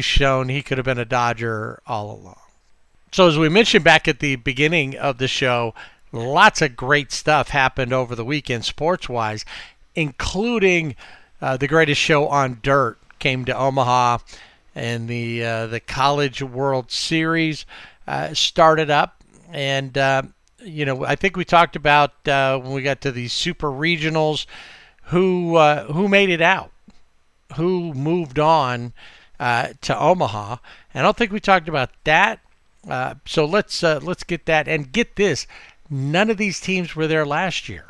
shown he could have been a Dodger all along. So as we mentioned back at the beginning of the show, lots of great stuff happened over the weekend sports-wise, including the greatest show on dirt came to Omaha, and the College World Series started up. And, I think we talked about when we got to the super regionals who made it out, who moved on to Omaha. And I don't think we talked about that. So let's get that, and get this. None of these teams were there last year.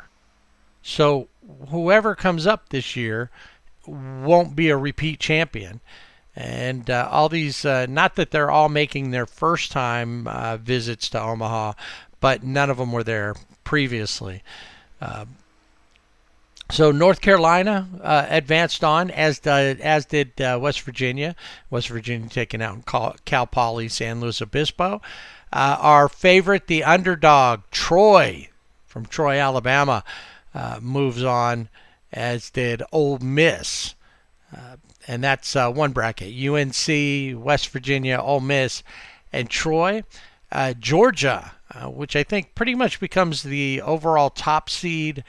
So whoever comes up this year won't be a repeat champion. And all these, not that they're all making their first time visits to Omaha, but none of them were there previously. So North Carolina advanced on, as did West Virginia. West Virginia taking out Cal Poly San Luis Obispo. Our favorite, the underdog, Troy, from Troy, Alabama, moves on, as did Ole Miss. And that's one bracket. UNC, West Virginia, Ole Miss, and Troy. Georgia, which I think pretty much becomes the overall top seed,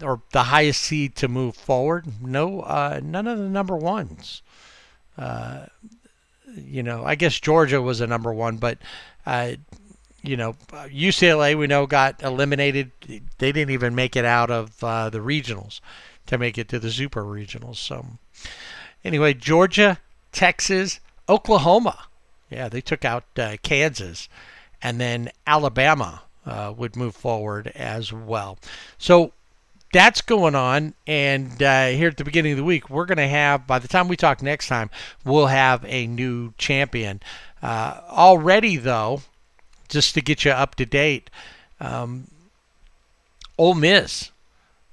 or the highest seed to move forward. No, none of the number ones. I guess Georgia was a number one, but UCLA we know got eliminated. They didn't even make it out of the regionals to make it to the super regionals. So anyway, Georgia, Texas, Oklahoma. Yeah, they took out Kansas, and then Alabama would move forward as well. So that's going on, and here at the beginning of the week, we're going to have, by the time we talk next time, we'll have a new champion. Already, though, just to get you up to date, Ole Miss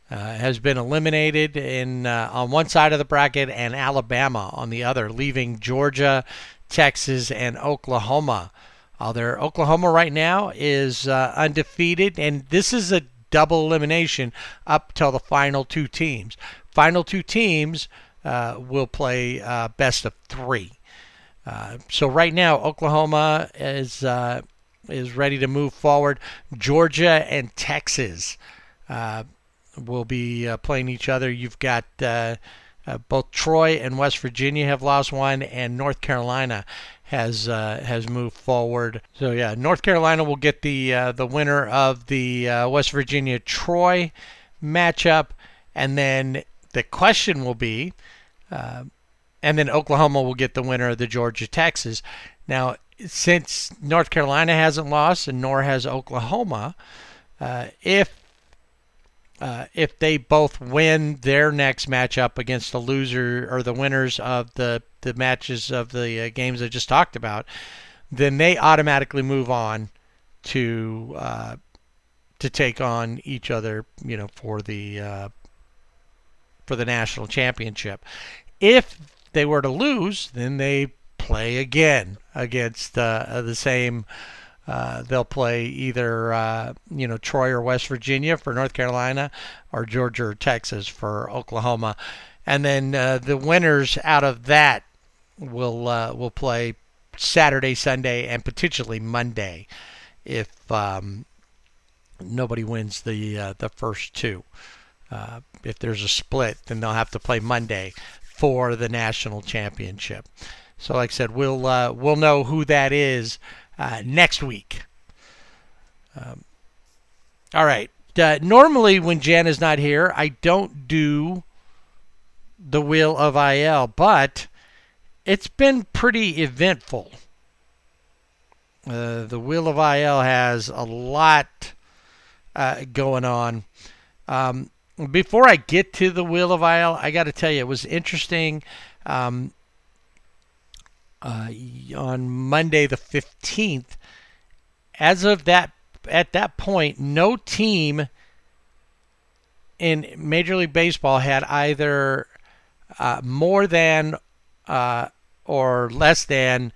has been eliminated on one side of the bracket and Alabama on the other, leaving Georgia, Texas, and Oklahoma. Oklahoma right now is undefeated, and this is a double elimination up till the final two teams. Final two teams will play best of three. So right now, Oklahoma is ready to move forward. Georgia and Texas will be playing each other. You've got both Troy and West Virginia have lost one, and North Carolina has moved forward. So yeah, North Carolina will get the winner of the West Virginia Troy matchup, and then the question will be, and then Oklahoma will get the winner of the Georgia Texas. Now, since North Carolina hasn't lost and nor has Oklahoma, if they both win their next matchup against the loser or the winners of the matches of the games I just talked about, then they automatically move on to take on each other, for the national championship. If they were to lose, then they play again against the same. They'll play either Troy or West Virginia for North Carolina, or Georgia or Texas for Oklahoma, and then the winners out of that will play Saturday, Sunday, and potentially Monday if nobody wins the first two. If there's a split, then they'll have to play Monday for the national championship. So, like I said, we'll know who that is next week. All right. Normally, when Jan is not here, I don't do the Wheel of IL, but it's been pretty eventful. The Wheel of IL has a lot going on. Before I get to the Wheel of IL, I got to tell you, it was interesting. On Monday the 15th, at that point, no team in Major League Baseball had either more than or less than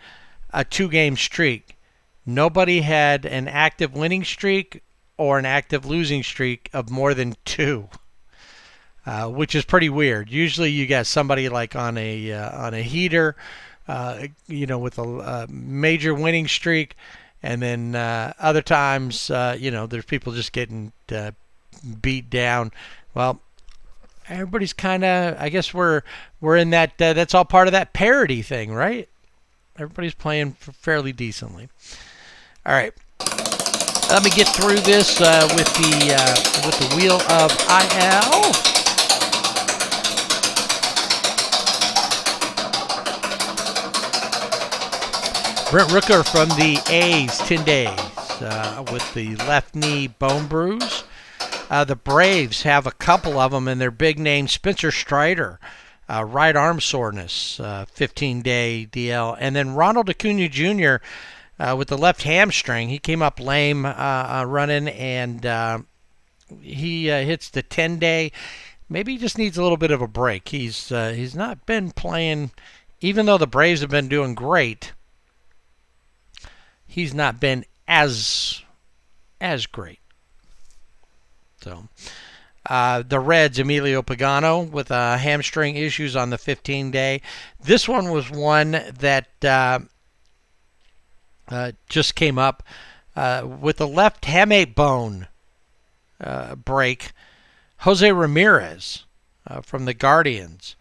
a 2-game streak. Nobody had an active winning streak or an active losing streak of more than 2. Which is pretty weird. Usually you got somebody like on a heater, with a major winning streak, and then other times, there's people just getting beat down. Well, everybody's kind of, I guess we're in that. That's all part of that parity thing, right? Everybody's playing fairly decently. All right. Let me get through this with the Wheel of IL. Brent Rooker from the A's, 10 days with the left knee bone bruise. The Braves have a couple of them, and they're big names. Spencer Strider, right arm soreness, 15-day DL. And then Ronald Acuna Jr. With the left hamstring. He came up lame running, and he hits the 10-day. Maybe he just needs a little bit of a break. He's not been playing, even though the Braves have been doing great. He's not been as great. So, the Reds, Emilio Pagano with hamstring issues on the 15-day. This one was one that just came up with the left hamate bone break. Jose Ramirez from the Guardians.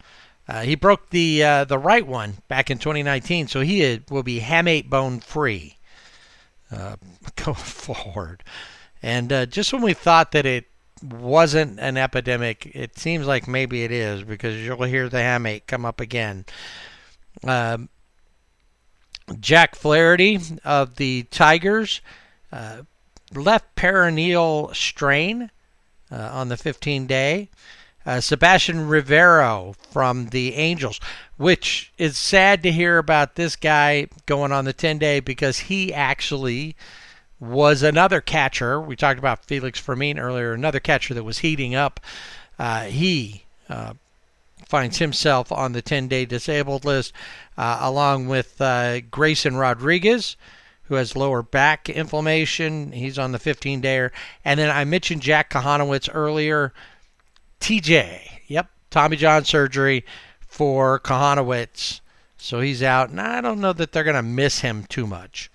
He broke the right one back in 2019, so he will be hamate bone free going forward. And just when we thought that it wasn't an epidemic, it seems like maybe it is, because you'll hear the hamate come up again. Jack Flaherty of the Tigers, left peroneal strain on the 15-day. Sebastian Rivero from the Angels, which is sad to hear about this guy going on the 10-day, because he actually was another catcher. We talked about Felix Fermin earlier, another catcher that was heating up. He finds himself on the 10-day disabled list, along with Grayson Rodriguez, who has lower back inflammation. He's on the 15-dayer. And then I mentioned Jack Kahanowitz earlier. TJ, Tommy John surgery for Kahanowitz. So he's out, and I don't know that they're going to miss him too much.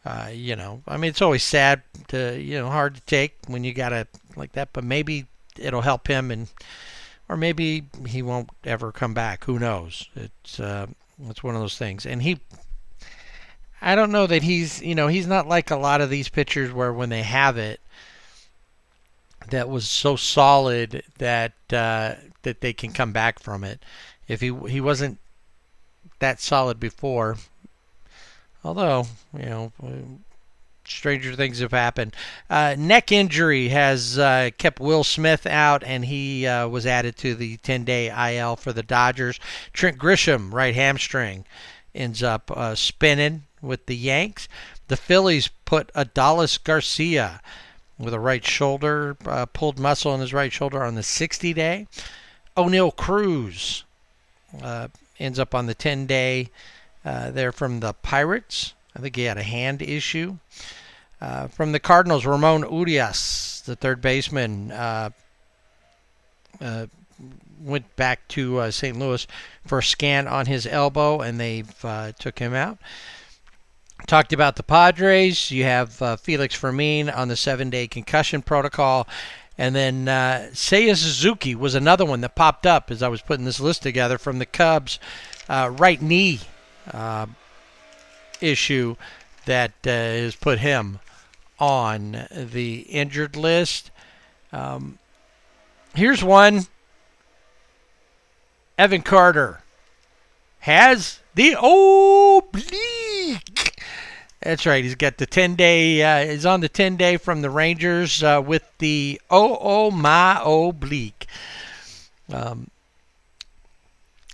It's always sad hard to take when you got to like that, but maybe it'll help him, or maybe he won't ever come back. Who knows? It's one of those things. And I don't know that he's not like a lot of these pitchers where when they have it, that was so solid that they can come back from it. If he wasn't that solid before, although stranger things have happened. Neck injury has kept Will Smith out, and he was added to the 10-day IL for the Dodgers. Trent Grisham, right hamstring, ends up spinning with the Yanks. The Phillies put Adolis Garcia with a right shoulder, pulled muscle in his right shoulder on the 60-day. O'Neal Cruz ends up on the 10-day there from the Pirates. I think he had a hand issue. From the Cardinals, Ramon Urias, the third baseman, went back to St. Louis for a scan on his elbow, and they've took him out. Talked about the Padres. You have Felix Fermin on the 7-day concussion protocol. And then Seiya Suzuki was another one that popped up as I was putting this list together from the Cubs. Right knee issue that has put him on the injured list. Here's one. Evan Carter has the oblique. That's right. He's got the 10-day. He's on the 10-day from the Rangers with the my oblique. And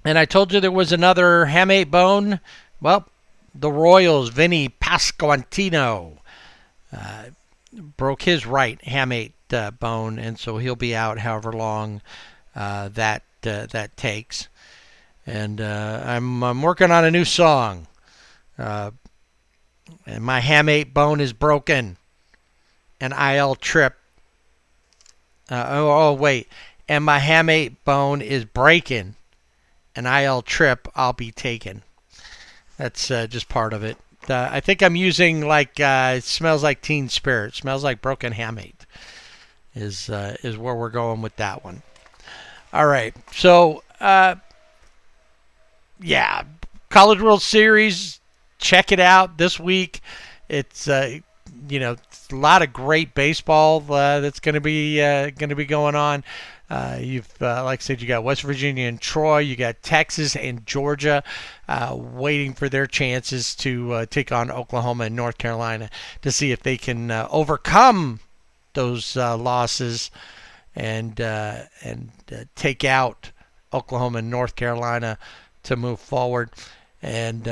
I told you there was another hamate bone. Well, the Royals, Vinny Pasquantino, broke his right hamate bone, and so he'll be out however long that takes. And I'm working on a new song. And my hamate bone is broken. And IL trip. And my hamate bone is breaking. An IL trip I'll be taking. That's just part of it. I think I'm using it smells like Teen Spirit. Smells like broken hamate is where we're going with that one. All right. So, College World Series. Check it out this week. It's a lot of great baseball that's going to be going on. You've like I said, you got West Virginia and Troy. You got Texas and Georgia waiting for their chances to take on Oklahoma and North Carolina to see if they can overcome those losses and take out Oklahoma and North Carolina to move forward. And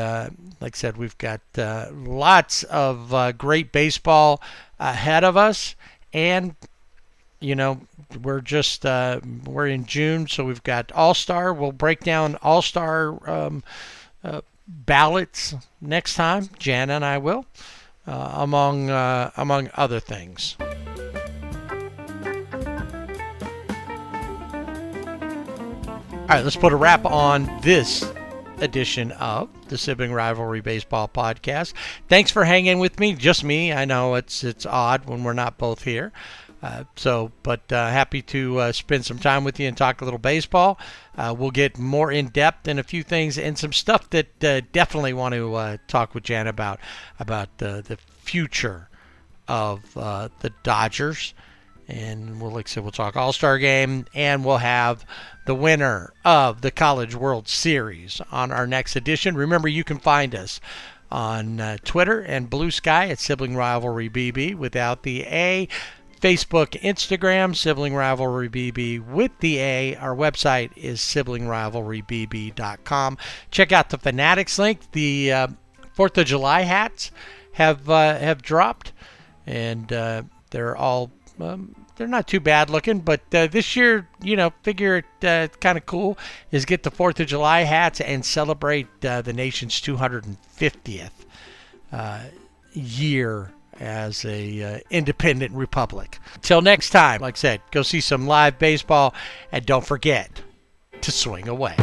like I said, we've got lots of great baseball ahead of us. And, we're in June, so we've got All-Star. We'll break down All-Star ballots next time. Jana and I will, among other things. All right, let's put a wrap on this edition of the Sibling Rivalry Baseball Podcast. Thanks for hanging with me. Just me. I know it's odd when we're not both here. But happy to spend some time with you and talk a little baseball. We'll get more in depth in a few things and some stuff that definitely want to talk with Jana about the future of the Dodgers. And we'll talk All-Star Game, and we'll have the winner of the College World Series on our next edition. Remember, you can find us on Twitter and Blue Sky at Sibling Rivalry BB without the A. Facebook, Instagram, Sibling Rivalry BB with the A. Our website is siblingrivalrybb.com. Check out the Fanatics link. The 4th of July hats have dropped. and they're all they're not too bad looking, but this year, figure it kind of cool is get the 4th of July hats and celebrate the nation's 250th year as a independent republic. Till next time, like I said, go see some live baseball, and don't forget to swing away.